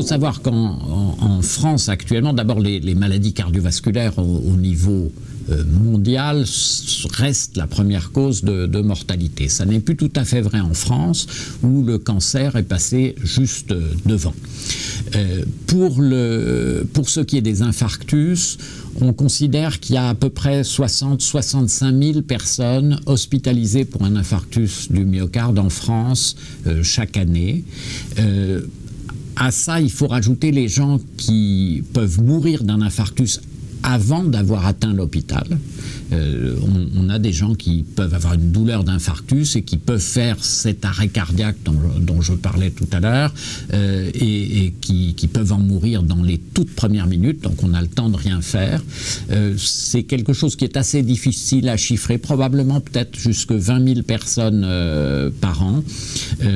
savoir qu'en France actuellement, d'abord les maladies cardiovasculaires au niveau mondial reste la première cause de mortalité. Ça n'est plus tout à fait vrai en France, où le cancer est passé juste devant. Pour ce qui est des infarctus, on considère qu'il y a à peu près 60-65 000 personnes hospitalisées pour un infarctus du myocarde en France chaque année. À ça, il faut rajouter les gens qui peuvent mourir d'un infarctus avant d'avoir atteint l'hôpital. On a des gens qui peuvent avoir une douleur d'infarctus et qui peuvent faire cet arrêt cardiaque dont je parlais tout à l'heure et qui peuvent en mourir dans les toutes premières minutes, donc on a le temps de rien faire. C'est quelque chose qui est assez difficile à chiffrer, probablement peut-être jusque 20 000 personnes par an.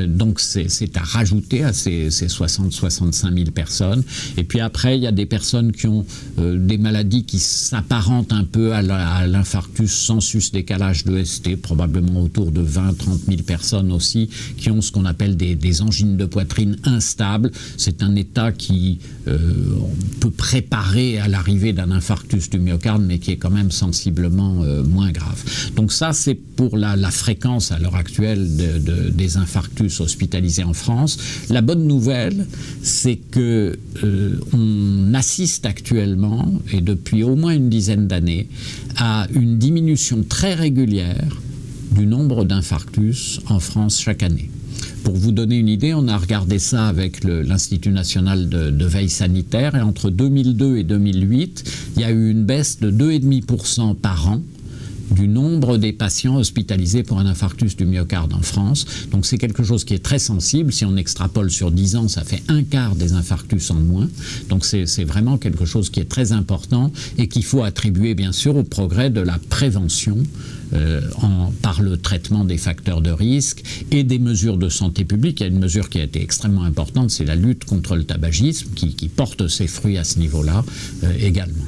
Donc c'est à rajouter à ces 60-65 000 personnes. Et puis après, il y a des personnes qui ont des maladies qui s'apparentent un peu à l'infarctus sensus décalage de ST, probablement autour de 20-30 000 personnes aussi, qui ont ce qu'on appelle des angines de poitrine instables. C'est un état qui peut préparer à l'arrivée d'un infarctus du myocarde, mais qui est quand même sensiblement moins grave. Donc ça, c'est pour la fréquence à l'heure actuelle des infarctus hospitalisés en France. La bonne nouvelle, c'est que on assiste actuellement, et depuis au moins une dizaine d'années, à une diminution très régulière du nombre d'infarctus en France chaque année. Pour vous donner une idée, on a regardé ça avec l'Institut national de veille sanitaire, et entre 2002 et 2008, il y a eu une baisse de 2,5% par an du nombre des patients hospitalisés pour un infarctus du myocarde en France. Donc c'est quelque chose qui est très sensible. Si on extrapole sur 10 ans, ça fait un quart des infarctus en moins. Donc c'est vraiment quelque chose qui est très important et qu'il faut attribuer bien sûr au progrès de la prévention par le traitement des facteurs de risque et des mesures de santé publique. Il y a une mesure qui a été extrêmement importante, c'est la lutte contre le tabagisme qui porte ses fruits à ce niveau-là également.